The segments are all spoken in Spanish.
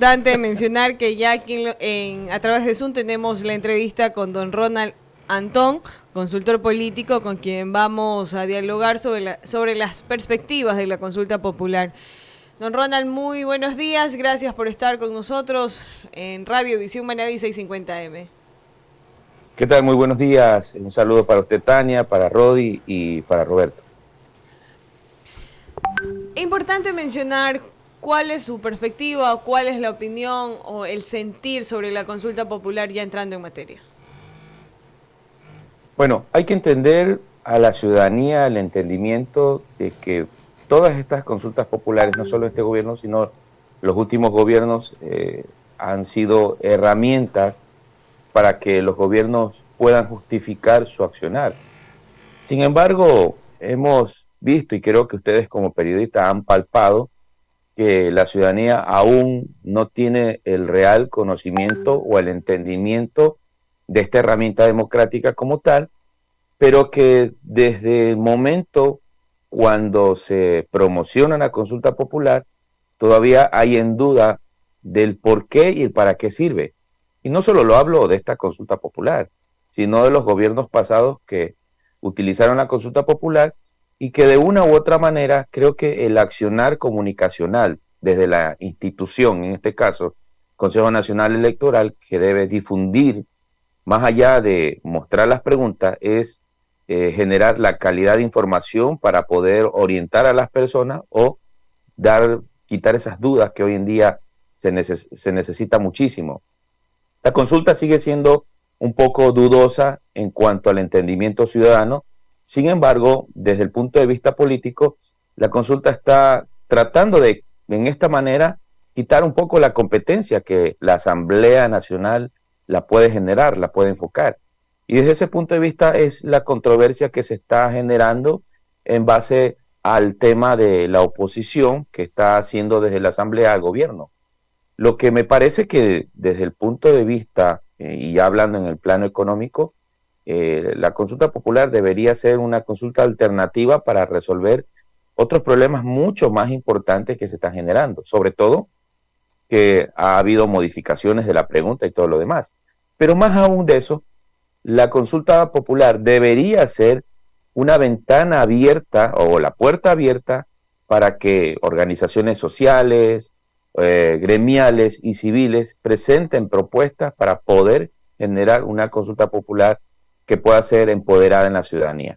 Importante mencionar que ya aquí a través de Zoom tenemos la entrevista con don Ronald Antón, consultor político, con quien vamos a dialogar sobre las perspectivas de la consulta popular. Don Ronald, muy buenos días, gracias por estar con nosotros en Radio Visión Manaví 650M. ¿Qué tal? Muy buenos días, un saludo para usted, Tania, para Rodi y para Roberto. Es importante mencionar cuál es su perspectiva, cuál es la opinión o el sentir sobre la consulta popular ya entrando en materia. Bueno, hay que entender a la ciudadanía el entendimiento de que todas estas consultas populares, no solo este gobierno, sino los últimos gobiernos, han sido herramientas para que los gobiernos puedan justificar su accionar. Sin embargo, hemos visto, y creo que ustedes como periodistas han palpado, que la ciudadanía aún no tiene el real conocimiento o el entendimiento de esta herramienta democrática como tal, pero que desde el momento cuando se promociona la consulta popular, todavía hay en duda del por qué y el para qué sirve. Y no solo lo hablo de esta consulta popular, sino de los gobiernos pasados que utilizaron la consulta popular y que de una u otra manera creo que el accionar comunicacional desde la institución, en este caso, Consejo Nacional Electoral, que debe difundir, más allá de mostrar las preguntas, es generar la calidad de información para poder orientar a las personas o quitar esas dudas que hoy en día se necesita muchísimo. La consulta sigue siendo un poco dudosa en cuanto al entendimiento ciudadano. Sin embargo, desde el punto de vista político, la consulta está tratando de, en esta manera, quitar un poco la competencia que la Asamblea Nacional la puede generar, la puede enfocar. Y desde ese punto de vista es la controversia que se está generando en base al tema de la oposición que está haciendo desde la Asamblea al gobierno. Lo que me parece que desde el punto de vista, y ya hablando en el plano económico, la consulta popular debería ser una consulta alternativa para resolver otros problemas mucho más importantes que se están generando, sobre todo que ha habido modificaciones de la pregunta y todo lo demás. Pero más aún de eso, la consulta popular debería ser una ventana abierta o la puerta abierta para que organizaciones sociales, gremiales y civiles presenten propuestas para poder generar una consulta popular que pueda ser empoderada en la ciudadanía.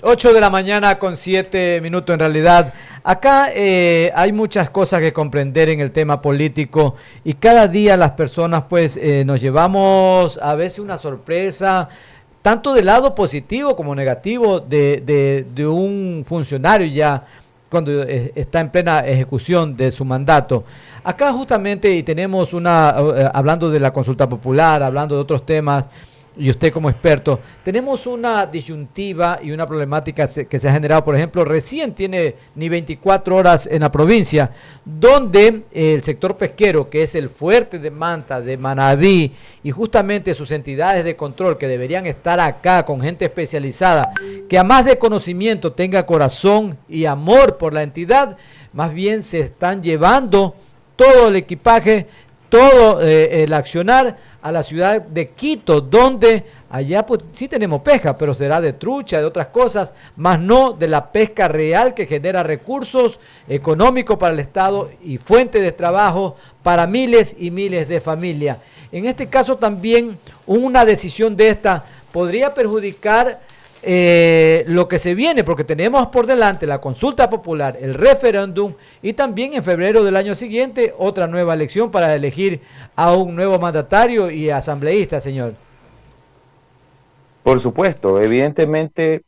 8 de la mañana con 7 minutos en realidad. Acá hay muchas cosas que comprender en el tema político y cada día las personas pues nos llevamos a veces una sorpresa, tanto del lado positivo como negativo de un funcionario ya cuando está en plena ejecución de su mandato. Acá justamente y tenemos hablando de la consulta popular, hablando de otros temas, y usted como experto, tenemos una disyuntiva y una problemática que se ha generado, por ejemplo, recién tiene ni 24 horas en la provincia, donde el sector pesquero, que es el fuerte de Manta, de Manabí, y justamente sus entidades de control que deberían estar acá con gente especializada, que a más de conocimiento tenga corazón y amor por la entidad, más bien se están llevando todo el equipaje, todo el accionar a la ciudad de Quito, donde allá pues sí tenemos pesca, pero será de trucha, de otras cosas, más no de la pesca real que genera recursos económicos para el Estado y fuente de trabajo para miles y miles de familias. En este caso también una decisión de esta podría perjudicar lo que se viene, porque tenemos por delante la consulta popular, el referéndum y también en febrero del año siguiente otra nueva elección para elegir a un nuevo mandatario y asambleísta, señor. Por supuesto, evidentemente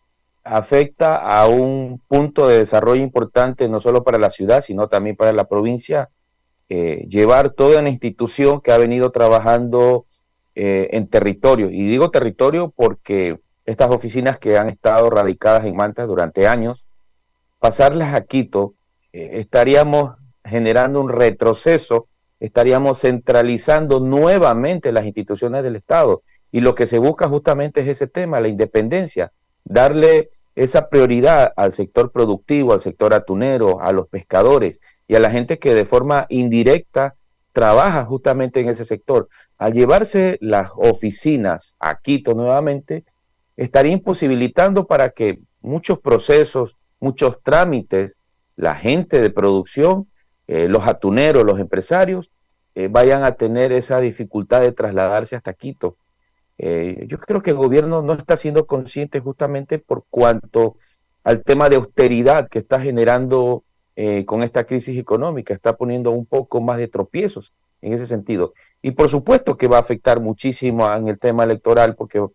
afecta a un punto de desarrollo importante no solo para la ciudad, sino también para la provincia, llevar toda una institución que ha venido trabajando en territorio. Y digo territorio porque estas oficinas que han estado radicadas en Manta durante años, pasarlas a Quito, estaríamos generando un retroceso, estaríamos centralizando nuevamente las instituciones del Estado. Y lo que se busca justamente es ese tema, la independencia, darle esa prioridad al sector productivo, al sector atunero, a los pescadores y a la gente que de forma indirecta trabaja justamente en ese sector. Al llevarse las oficinas a Quito nuevamente, estaría imposibilitando para que muchos procesos, muchos trámites, la gente de producción, los atuneros, los empresarios, vayan a tener esa dificultad de trasladarse hasta Quito. Yo creo que el gobierno no está siendo consciente justamente por cuanto al tema de austeridad que está generando con esta crisis económica, está poniendo un poco más de tropiezos en ese sentido. Y por supuesto que va a afectar muchísimo en el tema electoral, porque el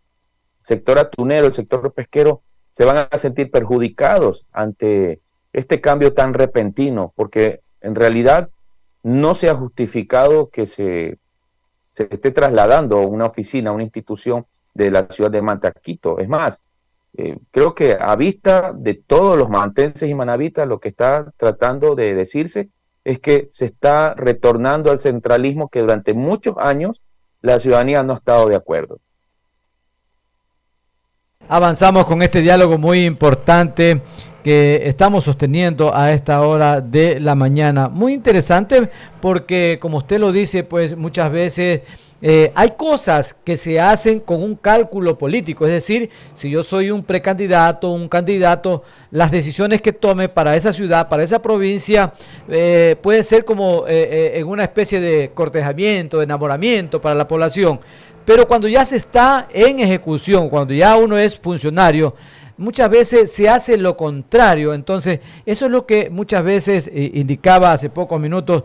sector atunero, el sector pesquero, se van a sentir perjudicados ante este cambio tan repentino, porque en realidad no se ha justificado que se esté trasladando una oficina, una institución de la ciudad de Manta a Quito. Es más, creo que a vista de todos los mantenses y manavitas, lo que está tratando de decirse es que se está retornando al centralismo que durante muchos años la ciudadanía no ha estado de acuerdo. Avanzamos con este diálogo muy importante que estamos sosteniendo a esta hora de la mañana. Muy interesante porque, como usted lo dice, pues muchas veces hay cosas que se hacen con un cálculo político. Es decir, si yo soy un precandidato, un candidato, las decisiones que tome para esa ciudad, para esa provincia, puede ser como en una especie de cortejamiento, de enamoramiento para la población. Pero cuando ya se está en ejecución, cuando ya uno es funcionario, muchas veces se hace lo contrario. Entonces, eso es lo que muchas veces indicaba hace pocos minutos,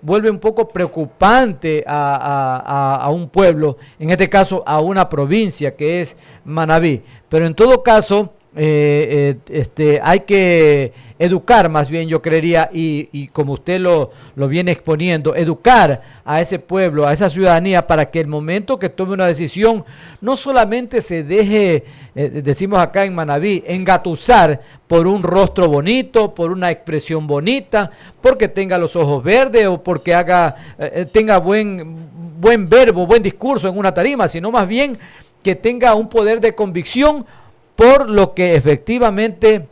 vuelve un poco preocupante a un pueblo, en este caso a una provincia que es Manabí. Pero en todo caso, hay que educar, más bien yo creería, y como usted lo viene exponiendo, educar a ese pueblo, a esa ciudadanía, para que el momento que tome una decisión no solamente se deje, decimos acá en Manabí, engatusar por un rostro bonito, por una expresión bonita, porque tenga los ojos verdes o porque tenga buen verbo, buen discurso en una tarima, sino más bien que tenga un poder de convicción por lo que efectivamente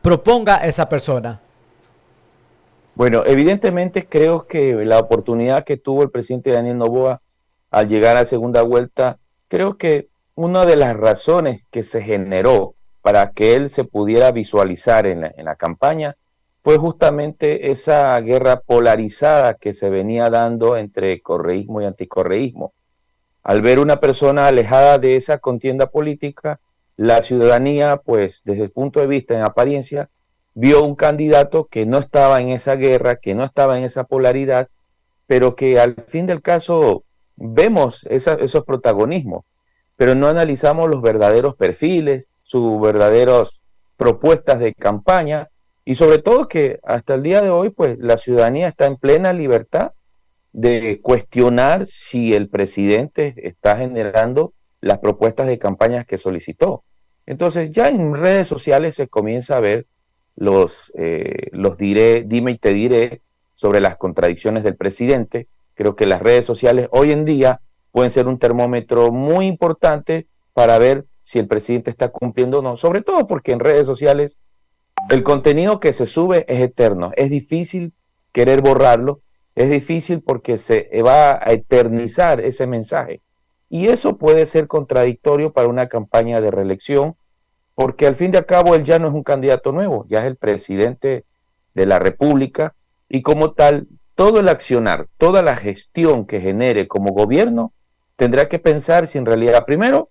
proponga esa persona. Bueno, evidentemente creo que la oportunidad que tuvo el presidente Daniel Noboa al llegar a segunda vuelta, creo que una de las razones que se generó para que él se pudiera visualizar en la campaña fue justamente esa guerra polarizada que se venía dando entre correísmo y anticorreísmo. Al ver una persona alejada de esa contienda política, la ciudadanía, pues desde el punto de vista en apariencia, vio un candidato que no estaba en esa guerra, que no estaba en esa polaridad, pero que al fin del caso vemos esos protagonismos, pero no analizamos los verdaderos perfiles, sus verdaderas propuestas de campaña, y sobre todo que hasta el día de hoy, pues la ciudadanía está en plena libertad de cuestionar si el presidente está generando las propuestas de campañas que solicitó. Entonces ya en redes sociales se comienza a ver los dime y te diré sobre las contradicciones del presidente. Creo que las redes sociales hoy en día pueden ser un termómetro muy importante para ver si el presidente está cumpliendo o no, sobre todo porque en redes sociales el contenido que se sube es eterno, es difícil querer borrarlo, es difícil porque se va a eternizar ese mensaje. Y eso puede ser contradictorio para una campaña de reelección, porque al fin y al cabo él ya no es un candidato nuevo, ya es el presidente de la República, y como tal, todo el accionar, toda la gestión que genere como gobierno, tendrá que pensar si en realidad, primero,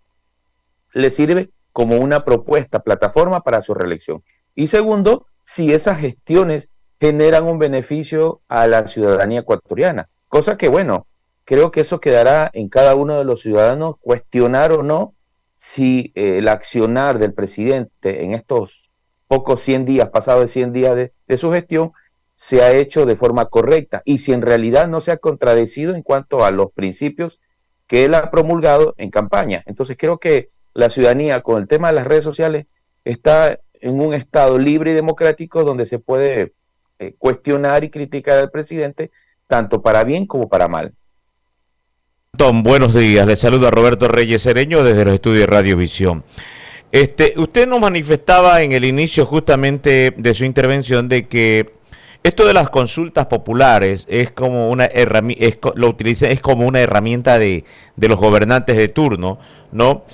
le sirve como una propuesta, plataforma para su reelección. Y segundo, si esas gestiones generan un beneficio a la ciudadanía ecuatoriana, cosa que, bueno, creo que eso quedará en cada uno de los ciudadanos cuestionar o no si el accionar del presidente en estos pocos 100 días, pasados de 100 días de su gestión, se ha hecho de forma correcta y si en realidad no se ha contradecido en cuanto a los principios que él ha promulgado en campaña. Entonces creo que la ciudadanía con el tema de las redes sociales está en un estado libre y democrático donde se puede cuestionar y criticar al presidente tanto para bien como para mal. Tom, buenos días. Les saluda Roberto Reyes Cereño desde los estudios de Radiovisión. Usted nos manifestaba en el inicio justamente de su intervención de que esto de las consultas populares es como una herramienta, es como una herramienta de los gobernantes de turno, ¿no?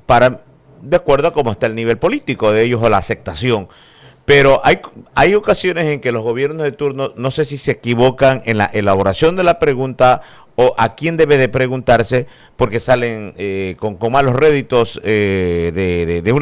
Para, de acuerdo a cómo está el nivel político de ellos o la aceptación. Pero hay ocasiones en que los gobiernos de turno, no sé si se equivocan en la elaboración de la pregunta o a quién debe de preguntarse, porque salen con malos réditos de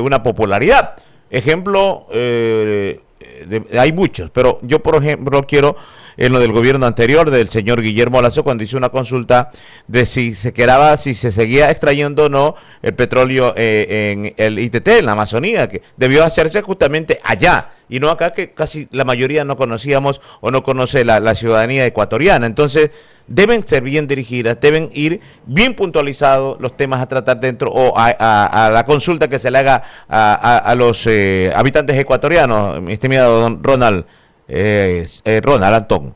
una popularidad. Ejemplo, hay muchos, pero yo, por ejemplo, quiero en lo del gobierno anterior del señor Guillermo Lasso, cuando hizo una consulta de si se seguía extrayendo o no el petróleo en el ITT, en la Amazonía, que debió hacerse justamente allá y no acá, que casi la mayoría no conocíamos o no conoce la ciudadanía ecuatoriana. Entonces deben ser bien dirigidas, deben ir bien puntualizados los temas a tratar dentro o a la consulta que se le haga a los habitantes ecuatorianos, mi estimado don Ronald. Ronald Antón.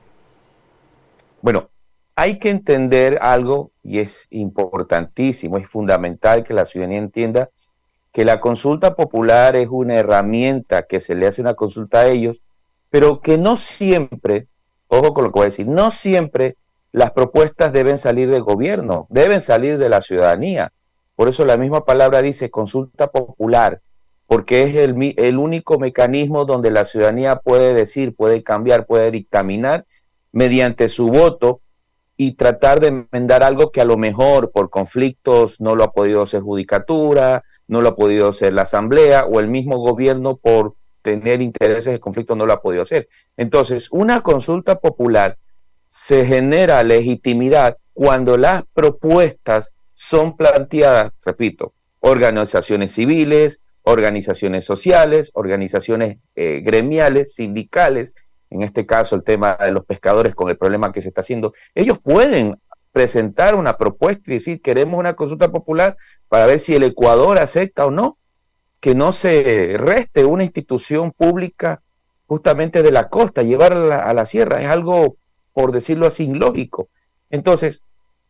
Bueno, hay que entender algo y es importantísimo, es fundamental que la ciudadanía entienda que la consulta popular es una herramienta que se le hace una consulta a ellos, pero que no siempre, ojo con lo que voy a decir, no siempre las propuestas deben salir del gobierno, deben salir de la ciudadanía. Por eso la misma palabra dice consulta popular, porque es el único mecanismo donde la ciudadanía puede decir, puede cambiar, puede dictaminar mediante su voto y tratar de enmendar algo que a lo mejor por conflictos no lo ha podido hacer judicatura, no lo ha podido hacer la asamblea o el mismo gobierno por tener intereses de conflicto no lo ha podido hacer. Entonces, una consulta popular se genera legitimidad cuando las propuestas son planteadas, repito, organizaciones civiles, organizaciones sociales, organizaciones gremiales, sindicales, en este caso el tema de los pescadores con el problema que se está haciendo, ellos pueden presentar una propuesta y decir, queremos una consulta popular para ver si el Ecuador acepta o no, que no se reste una institución pública justamente de la costa, llevarla a la sierra, es algo, por decirlo así, ilógico. Entonces,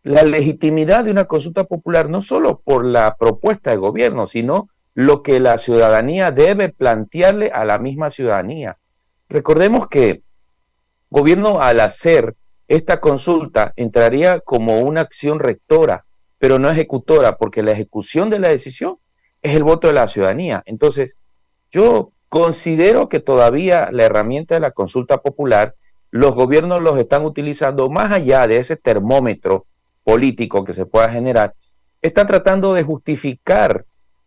la legitimidad de una consulta popular no solo por la propuesta de gobierno, sino lo que la ciudadanía debe plantearle a la misma ciudadanía. Recordemos que gobierno al hacer esta consulta entraría como una acción rectora, pero no ejecutora, porque la ejecución de la decisión es el voto de la ciudadanía. Entonces, yo considero que todavía la herramienta de la consulta popular, los gobiernos los están utilizando más allá de ese termómetro político que se pueda generar, están tratando de justificar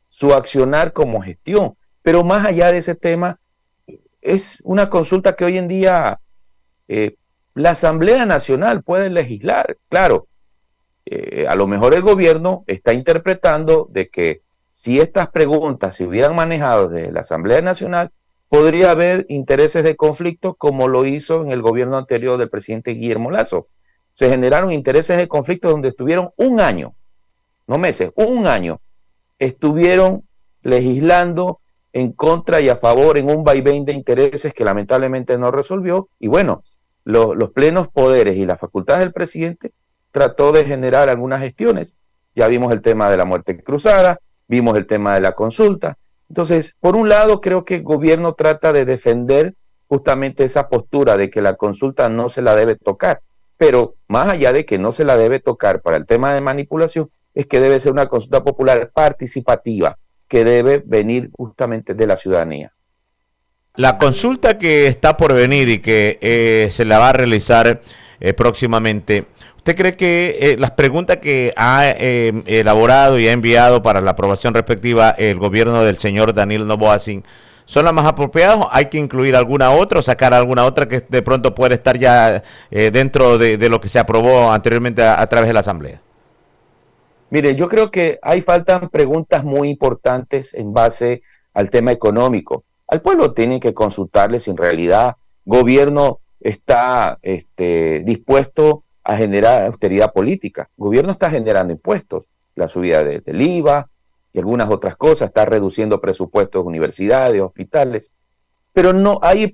su accionar como gestión. Pero más allá de ese tema, es una consulta que hoy en día la Asamblea Nacional puede legislar. Claro, a lo mejor el gobierno está interpretando de que si estas preguntas se hubieran manejado desde la Asamblea Nacional, podría haber intereses de conflicto como lo hizo en el gobierno anterior del presidente Guillermo Lasso. Se generaron intereses de conflicto donde estuvieron un año, no meses, un año, estuvieron legislando en contra y a favor en un vaivén de intereses que lamentablemente no resolvió. Y bueno, los plenos poderes y las facultades del presidente trató de generar algunas gestiones. Ya vimos el tema de la muerte cruzada, vimos el tema de la consulta. Entonces, por un lado, creo que el gobierno trata de defender justamente esa postura de que la consulta no se la debe tocar. Pero más allá de que no se la debe tocar para el tema de manipulación, es que debe ser una consulta popular participativa, que debe venir justamente de la ciudadanía. La consulta que está por venir y que se la va a realizar próximamente, ¿usted cree que las preguntas que ha elaborado y ha enviado para la aprobación respectiva el gobierno del señor Daniel Noboa son las más apropiadas? ¿Hay que incluir alguna otra o sacar alguna otra que de pronto puede estar ya dentro de lo que se aprobó anteriormente a través de la Asamblea? Mire, yo creo que faltan preguntas muy importantes en base al tema económico. Al pueblo tienen que consultarle si en realidad gobierno está dispuesto a generar austeridad política. El gobierno está generando impuestos, la subida del IVA y algunas otras cosas, está reduciendo presupuestos de universidades, hospitales, pero no hay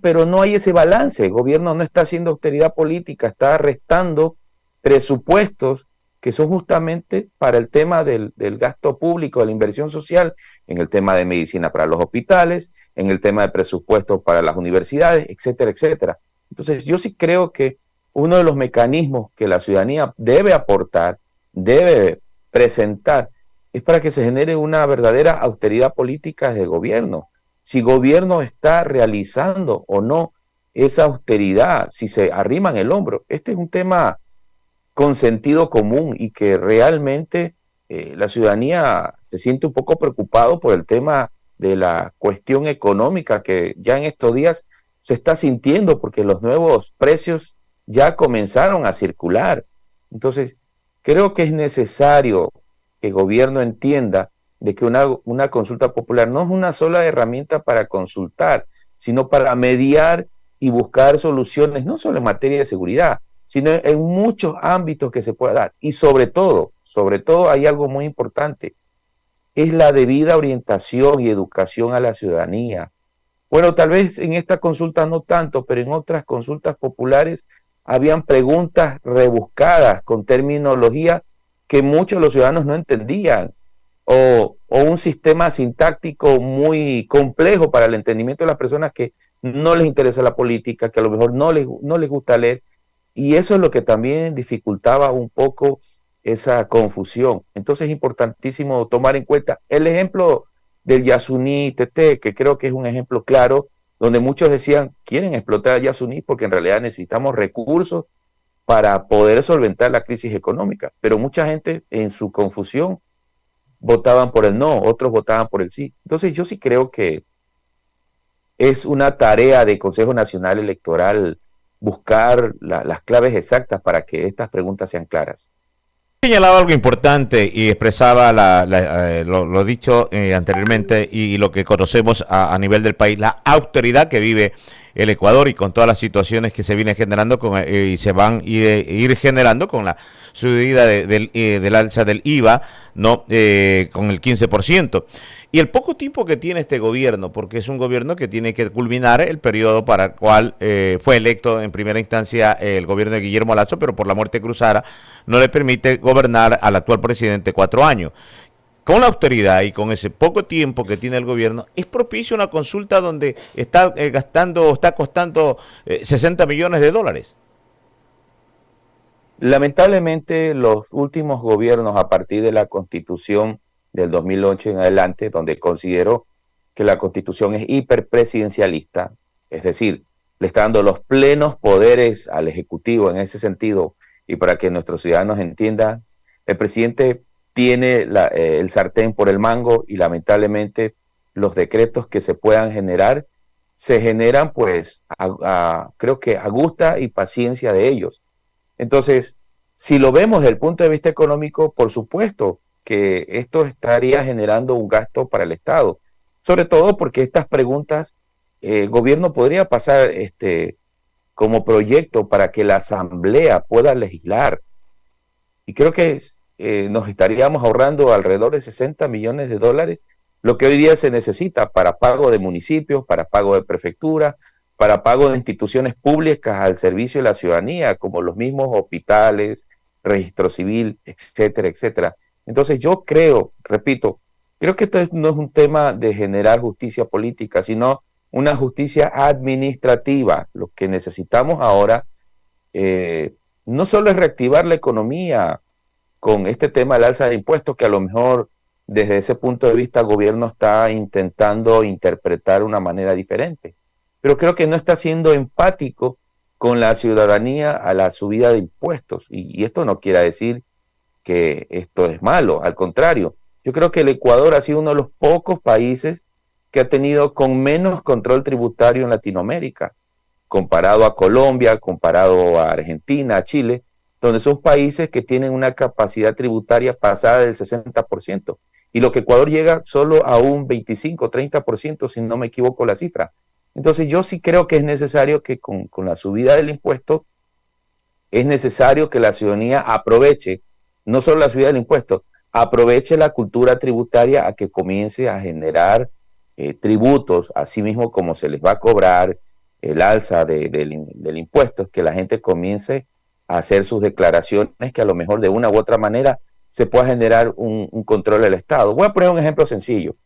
ese balance. El gobierno no está haciendo austeridad política, está restando presupuestos que son justamente para el tema del gasto público, de la inversión social, en el tema de medicina para los hospitales, en el tema de presupuesto para las universidades, etcétera, etcétera. Entonces, yo sí creo que uno de los mecanismos que la ciudadanía debe aportar, debe presentar, es para que se genere una verdadera austeridad política de gobierno. Si gobierno está realizando o no esa austeridad, si se arriman el hombro. Este es un tema con sentido común y que realmente la ciudadanía se siente un poco preocupado por el tema de la cuestión económica que ya en estos días se está sintiendo porque los nuevos precios ya comenzaron a circular. Entonces, creo que es necesario que el gobierno entienda de que una consulta popular no es una sola herramienta para consultar, sino para mediar y buscar soluciones, no solo en materia de seguridad, sino en muchos ámbitos que se pueda dar. Y sobre todo hay algo muy importante, es la debida orientación y educación a la ciudadanía. Bueno, tal vez en esta consulta no tanto, pero en otras consultas populares habían preguntas rebuscadas con terminología que muchos de los ciudadanos no entendían, o un sistema sintáctico muy complejo para el entendimiento de las personas que no les interesa la política, que a lo mejor no les gusta leer, y eso es lo que también dificultaba un poco esa confusión. Entonces es importantísimo tomar en cuenta el ejemplo del Yasuní TT, que creo que es un ejemplo claro, donde muchos decían, quieren explotar a Yasuní porque en realidad necesitamos recursos para poder solventar la crisis económica. Pero mucha gente en su confusión votaban por el no, otros votaban por el sí. Entonces yo sí creo que es una tarea del Consejo Nacional Electoral buscar las claves exactas para que estas preguntas sean claras. Señalaba algo importante y expresaba lo dicho anteriormente y lo que conocemos a nivel del país, la austeridad que vive el Ecuador y con todas las situaciones que se vienen generando y se van a ir generando con la subida del alza del IVA, ¿no? Con el 15%. Y el poco tiempo que tiene este gobierno, porque es un gobierno que tiene que culminar el periodo para el cual fue electo en primera instancia el gobierno de Guillermo Lasso, pero por la muerte cruzada no le permite gobernar al actual presidente 4 años. Con la austeridad y con ese poco tiempo que tiene el gobierno, es propicio una consulta donde está costando 60 millones de dólares. Lamentablemente, los últimos gobiernos a partir de la Constitución del 2008 en adelante, donde consideró que la Constitución es hiperpresidencialista, es decir, le está dando los plenos poderes al Ejecutivo en ese sentido, y para que nuestros ciudadanos entiendan, el presidente tiene el sartén por el mango y lamentablemente los decretos que se puedan generar se generan pues creo que a gusta y paciencia de ellos. Entonces, si lo vemos desde el punto de vista económico, por supuesto que esto estaría generando un gasto para el Estado, sobre todo porque estas preguntas el gobierno podría pasar como proyecto para que la Asamblea pueda legislar. Y creo que nos estaríamos ahorrando alrededor de 60 millones de dólares, lo que hoy día se necesita para pago de municipios, para pago de prefectura, para pago de instituciones públicas al servicio de la ciudadanía, como los mismos hospitales, registro civil, etcétera, etcétera. Entonces yo creo, repito, creo que esto no es un tema de generar justicia política, sino una justicia administrativa. Lo que necesitamos ahora no solo es reactivar la economía con este tema del alza de impuestos, que a lo mejor desde ese punto de vista el gobierno está intentando interpretar de una manera diferente, pero creo que no está siendo empático con la ciudadanía a la subida de impuestos. Y esto no quiere decir que esto es malo, al contrario. Yo creo que el Ecuador ha sido uno de los pocos países que ha tenido con menos control tributario en Latinoamérica, comparado a Colombia, comparado a Argentina, a Chile, donde son países que tienen una capacidad tributaria pasada del 60%, y lo que Ecuador llega solo a un 25-30%, si no me equivoco la cifra. Entonces yo sí creo que es necesario que con la subida del impuesto, es necesario que la ciudadanía aproveche, no solo la subida del impuesto, aproveche la cultura tributaria a que comience a generar tributos, así mismo como se les va a cobrar el alza del impuesto, que la gente comience a hacer sus declaraciones, que a lo mejor de una u otra manera se pueda generar un control del Estado. Voy a poner un ejemplo sencillo.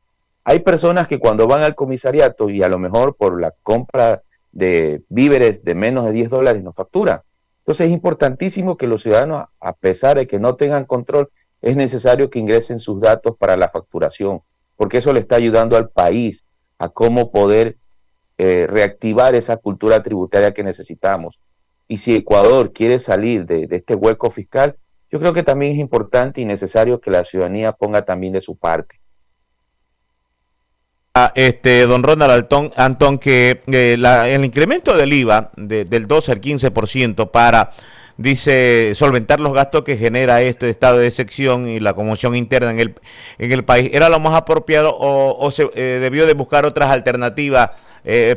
Hay personas que cuando van al comisariato y a lo mejor por la compra de víveres de menos de $10 no facturan. Entonces es importantísimo que los ciudadanos, a pesar de que no tengan control, es necesario que ingresen sus datos para la facturación, porque eso le está ayudando al país a cómo poder reactivar esa cultura tributaria que necesitamos. Y si Ecuador quiere salir de este hueco fiscal, yo creo que también es importante y necesario que la ciudadanía ponga también de su parte. Don Ronald Antón, que el incremento del IVA del 12 al 15% para, dice, solventar los gastos que genera este estado de excepción y la conmoción interna en el país, ¿era lo más apropiado o se debió de buscar otras alternativas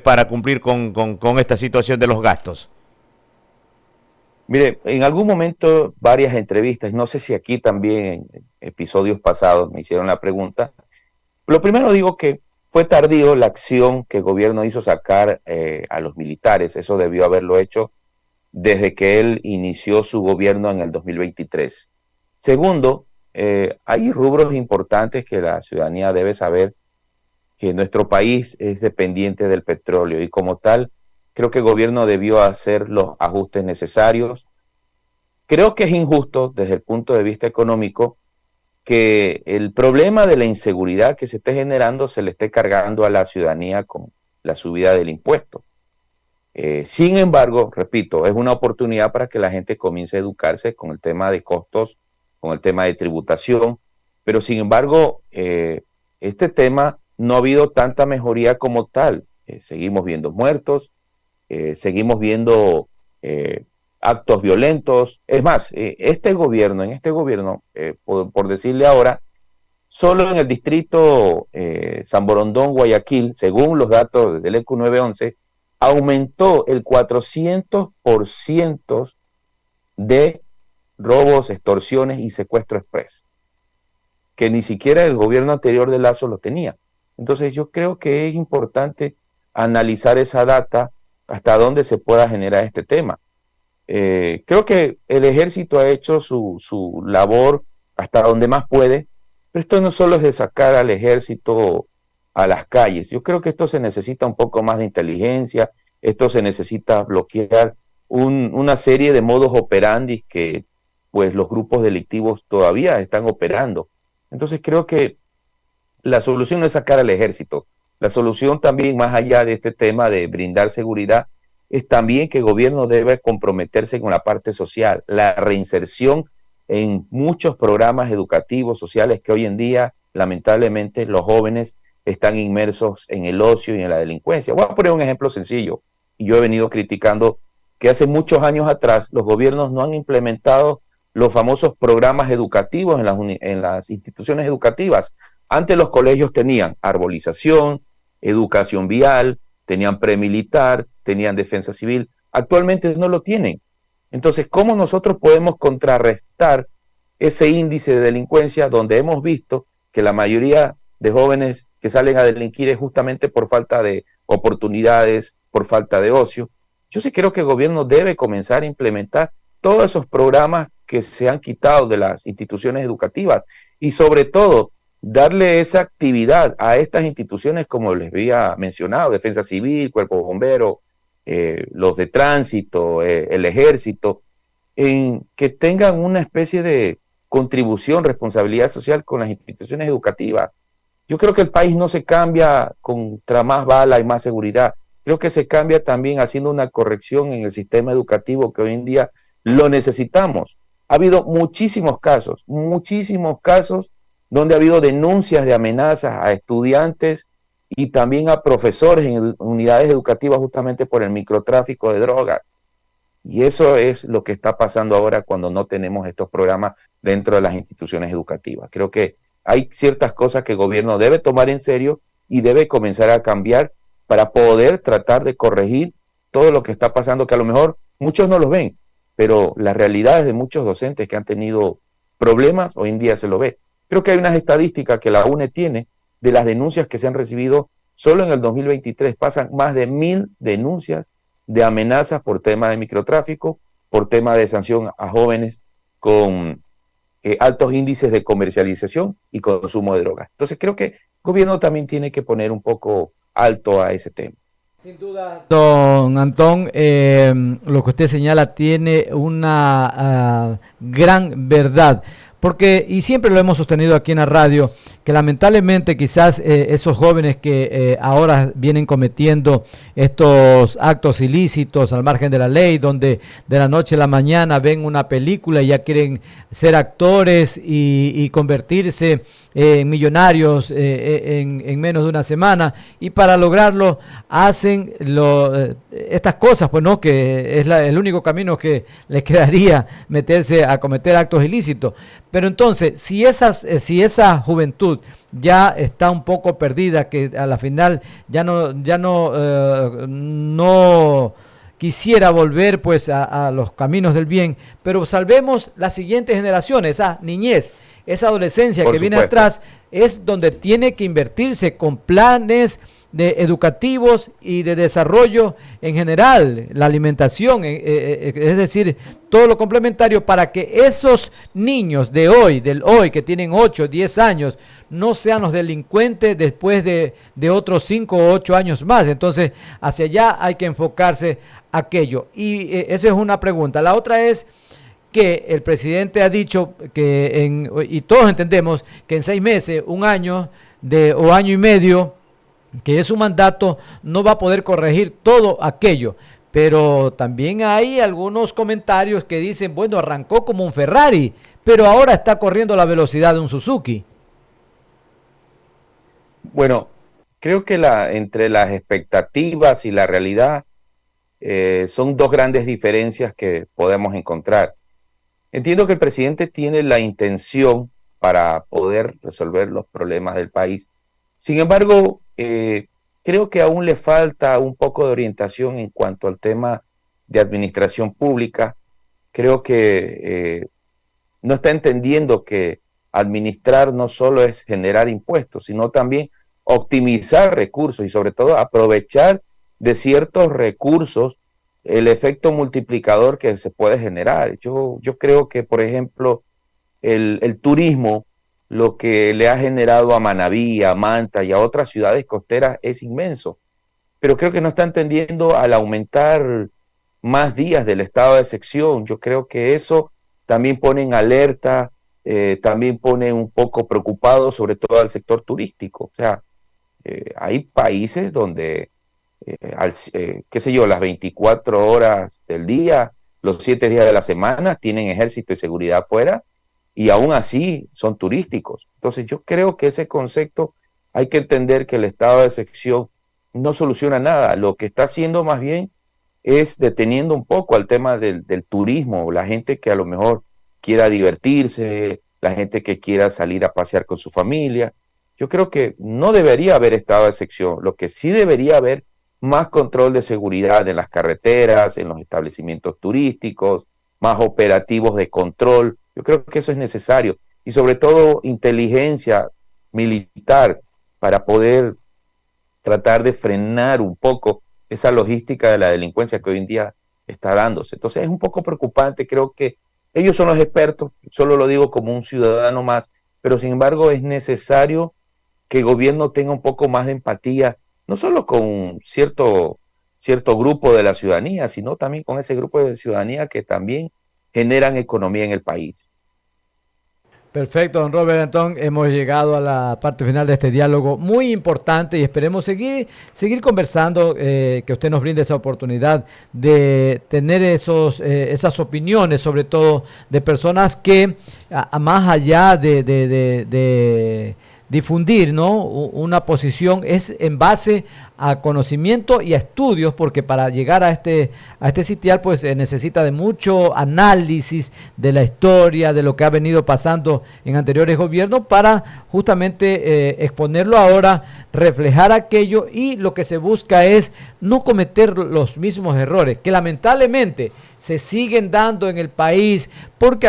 para cumplir con esta situación de los gastos? Mire, en algún momento varias entrevistas, no sé si aquí también en episodios pasados me hicieron la pregunta. Lo primero digo que fue tardío la acción que el gobierno hizo sacar a los militares. Eso debió haberlo hecho desde que él inició su gobierno en el 2023. Segundo, hay rubros importantes que la ciudadanía debe saber, que nuestro país es dependiente del petróleo y como tal, creo que el gobierno debió hacer los ajustes necesarios. Creo que es injusto desde el punto de vista económico que el problema de la inseguridad que se esté generando se le esté cargando a la ciudadanía con la subida del impuesto. Sin embargo, repito, es una oportunidad para que la gente comience a educarse con el tema de costos, con el tema de tributación, pero sin embargo, este tema no ha habido tanta mejoría como tal. Seguimos viendo muertos, seguimos viendo actos violentos. Es más, en este gobierno, por decirle ahora, solo en el distrito San Borondón, Guayaquil, según los datos del ECU 911, aumentó el 400% de robos, extorsiones y secuestro express, que ni siquiera el gobierno anterior de Lazo lo tenía. Entonces yo creo que es importante analizar esa data hasta dónde se pueda generar este tema. Creo que el ejército ha hecho su labor hasta donde más puede, pero esto no solo es de sacar al ejército a las calles. Yo creo que esto se necesita un poco más de inteligencia, esto se necesita bloquear una serie de modos operandi que pues los grupos delictivos todavía están operando. Entonces creo que la solución no es sacar al ejército. La solución también, más allá de este tema de brindar seguridad, es también que el gobierno debe comprometerse con la parte social, la reinserción en muchos programas educativos, sociales, que hoy en día, lamentablemente, los jóvenes están inmersos en el ocio y en la delincuencia. Voy a poner un ejemplo sencillo, y yo he venido criticando que hace muchos años atrás los gobiernos no han implementado los famosos programas educativos en las instituciones educativas. Antes los colegios tenían arbolización, educación vial, tenían premilitar, tenían defensa civil. Actualmente no lo tienen. Entonces, ¿cómo nosotros podemos contrarrestar ese índice de delincuencia donde hemos visto que la mayoría de jóvenes que salen a delinquir es justamente por falta de oportunidades, por falta de ocio? Yo sí creo que el gobierno debe comenzar a implementar todos esos programas que se han quitado de las instituciones educativas y sobre todo darle esa actividad a estas instituciones como les había mencionado, Defensa Civil, Cuerpo Bombero, los de tránsito, el ejército, en que tengan una especie de contribución, responsabilidad social con las instituciones educativas. Yo creo que el país no se cambia contra más bala y más seguridad. Creo que se cambia también haciendo una corrección en el sistema educativo que hoy en día lo necesitamos. Ha habido muchísimos casos donde ha habido denuncias de amenazas a estudiantes y también a profesores en unidades educativas justamente por el microtráfico de drogas. Y eso es lo que está pasando ahora cuando no tenemos estos programas dentro de las instituciones educativas. Creo que hay ciertas cosas que el gobierno debe tomar en serio y debe comenzar a cambiar para poder tratar de corregir todo lo que está pasando, que a lo mejor muchos no los ven, pero las realidades de muchos docentes que han tenido problemas, hoy en día se lo ve. Creo que hay unas estadísticas que la UNE tiene de las denuncias que se han recibido solo en el 2023. Pasan más de 1000 denuncias de amenazas por temas de microtráfico por tema de sanción a jóvenes con altos índices de comercialización y consumo de drogas. Entonces creo que el gobierno también tiene que poner un poco alto a ese tema. Sin duda, don Antón, lo que usted señala tiene una gran verdad, porque, y siempre lo hemos sostenido aquí en la radio, que lamentablemente quizás esos jóvenes que ahora vienen cometiendo estos actos ilícitos al margen de la ley, donde de la noche a la mañana ven una película y ya quieren ser actores y convertirse en millonarios en menos de una semana, y para lograrlo hacen estas cosas, pues no, que es el único camino que les quedaría, meterse a cometer actos ilícitos. Pero entonces, si esa juventud ya está un poco perdida, que a la final ya no quisiera volver pues a los caminos del bien, pero salvemos las siguientes generaciones, esa niñez, esa adolescencia Por que viene supuesto. atrás, es donde tiene que invertirse con planes de educativos y de desarrollo en general, la alimentación, es decir, todo lo complementario para que esos niños de hoy, del hoy, que tienen 8, 10 años, no sean los delincuentes después de otros 5 o 8 años más. Entonces, hacia allá hay que enfocarse aquello. Y esa es una pregunta. La otra es que el presidente ha dicho que, y todos entendemos que en 6 meses, un año o año y medio, que es su mandato, no va a poder corregir todo aquello. Pero también hay algunos comentarios que dicen, bueno, arrancó como un Ferrari, pero ahora está corriendo a la velocidad de un Suzuki. Bueno, creo que entre las expectativas y la realidad son dos grandes diferencias que podemos encontrar. Entiendo que el presidente tiene la intención para poder resolver los problemas del país. Sin embargo, creo que aún le falta un poco de orientación en cuanto al tema de administración pública. Creo que no está entendiendo que administrar no solo es generar impuestos, sino también optimizar recursos y sobre todo aprovechar de ciertos recursos el efecto multiplicador que se puede generar. Yo creo que, por ejemplo, el turismo, lo que le ha generado a Manabí, a Manta y a otras ciudades costeras es inmenso. Pero creo que no está entendiendo al aumentar más días del estado de excepción. Yo creo que eso también pone en alerta, también pone un poco preocupado sobre todo al sector turístico. O sea, hay países donde, qué sé yo, las 24 horas del día, los 7 días de la semana, tienen ejército y seguridad afuera, y aún así son turísticos. Entonces yo creo que ese concepto hay que entender que el estado de excepción no soluciona nada. Lo que está haciendo más bien es deteniendo un poco al tema del turismo, la gente que a lo mejor quiera divertirse, la gente que quiera salir a pasear con su familia. Yo creo que no debería haber estado de excepción. Lo que sí debería haber más control de seguridad en las carreteras, en los establecimientos turísticos, más operativos de control. Yo creo que eso es necesario. Y sobre todo inteligencia militar para poder tratar de frenar un poco esa logística de la delincuencia que hoy en día está dándose. Entonces es un poco preocupante. Creo que ellos son los expertos, solo lo digo como un ciudadano más, pero sin embargo es necesario que el gobierno tenga un poco más de empatía, no solo con cierto grupo de la ciudadanía, sino también con ese grupo de ciudadanía que también generan economía en el país. Perfecto, don Robert. Entonces hemos llegado a la parte final de este diálogo muy importante y esperemos seguir conversando, que usted nos brinde esa oportunidad de tener esas opiniones, sobre todo de personas que más allá de difundir, ¿no?, una posición, es en base a conocimiento y a estudios, porque para llegar a este sitial pues necesita de mucho análisis de la historia, de lo que ha venido pasando en anteriores gobiernos, para justamente exponerlo ahora, reflejar aquello, y lo que se busca es no cometer los mismos errores que lamentablemente se siguen dando en el país, porque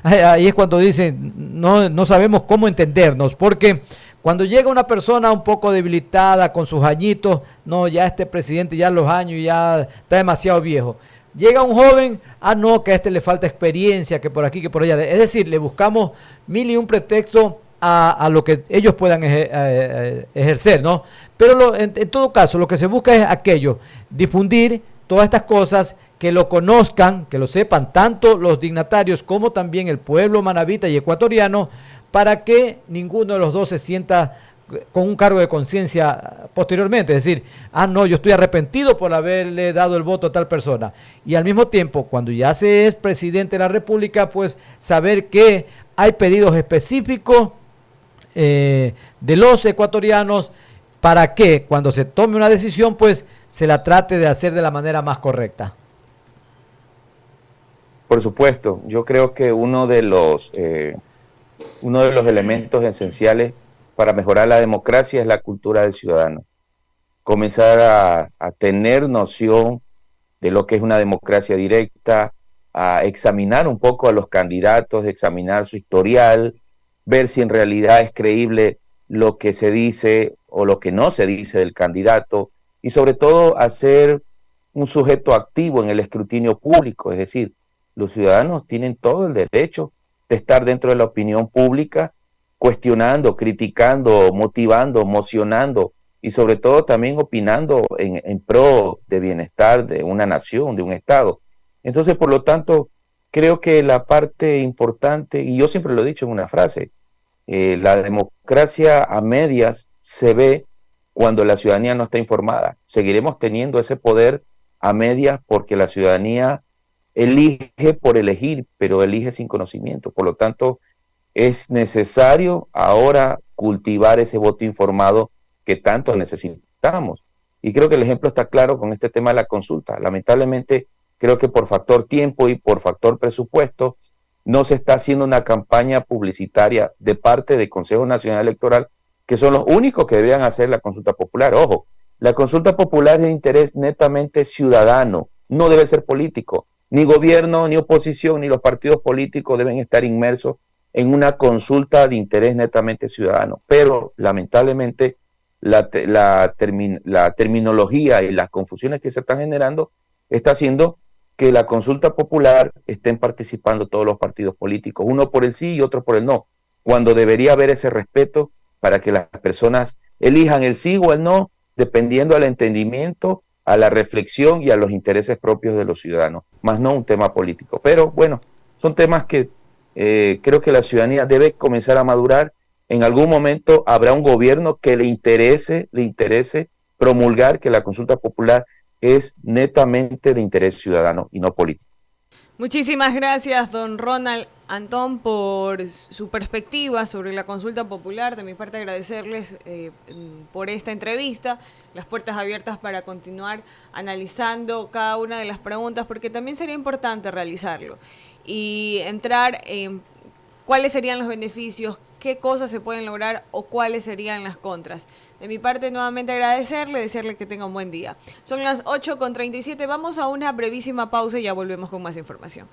ahí es cuando dicen no sabemos cómo entendernos, porque cuando llega una persona un poco debilitada con sus añitos, no, ya este presidente ya los años ya está demasiado viejo. Llega un joven, no, que a este le falta experiencia, que por aquí, que por allá. Es decir, le buscamos mil y un pretexto a lo que ellos puedan ejercer, ¿no? Pero en todo caso, lo que se busca es aquello, difundir todas estas cosas, que lo conozcan, que lo sepan tanto los dignatarios como también el pueblo manabita y ecuatoriano, para que ninguno de los dos se sienta con un cargo de conciencia posteriormente, es decir, no, yo estoy arrepentido por haberle dado el voto a tal persona. Y al mismo tiempo, cuando ya se es presidente de la República, pues saber que hay pedidos específicos de los ecuatorianos para que cuando se tome una decisión, pues se la trate de hacer de la manera más correcta. Por supuesto, yo creo que uno de los elementos esenciales para mejorar la democracia es la cultura del ciudadano. Comenzar a tener noción de lo que es una democracia directa, a examinar un poco a los candidatos, examinar su historial, ver si en realidad es creíble lo que se dice o lo que no se dice del candidato, y sobre todo hacer un sujeto activo en el escrutinio público, es decir, los ciudadanos tienen todo el derecho de estar dentro de la opinión pública, cuestionando, criticando, motivando, mocionando y sobre todo también opinando en pro de bienestar de una nación, de un Estado. Entonces, por lo tanto, creo que la parte importante, y yo siempre lo he dicho en una frase, la democracia a medias se ve cuando la ciudadanía no está informada. Seguiremos teniendo ese poder a medias porque la ciudadanía elige por elegir, pero elige sin conocimiento. Por lo tanto, es necesario ahora cultivar ese voto informado que tanto necesitamos. Y creo que el ejemplo está claro con este tema de la consulta. Lamentablemente, creo que por factor tiempo y por factor presupuesto, no se está haciendo una campaña publicitaria de parte del Consejo Nacional Electoral, que son los únicos que deberían hacer la consulta popular. Ojo, la consulta popular es de interés netamente ciudadano, no debe ser político. Ni gobierno, ni oposición, ni los partidos políticos deben estar inmersos en una consulta de interés netamente ciudadano. Pero, lamentablemente, la terminología y las confusiones que se están generando está haciendo que la consulta popular estén participando todos los partidos políticos, uno por el sí y otro por el no, cuando debería haber ese respeto para que las personas elijan el sí o el no, dependiendo del entendimiento, a la reflexión y a los intereses propios de los ciudadanos, más no un tema político. Pero bueno, son temas que creo que la ciudadanía debe comenzar a madurar. En algún momento habrá un gobierno que le interese promulgar que la consulta popular es netamente de interés ciudadano y no político. Muchísimas gracias, don Ronald Antón, por su perspectiva sobre la consulta popular. De mi parte, agradecerles por esta entrevista, las puertas abiertas para continuar analizando cada una de las preguntas, porque también sería importante realizarlo y entrar en cuáles serían los beneficios, qué cosas se pueden lograr o cuáles serían las contras. De mi parte, nuevamente agradecerle, desearle que tenga un buen día. Son las 8:37, vamos a una brevísima pausa y ya volvemos con más información.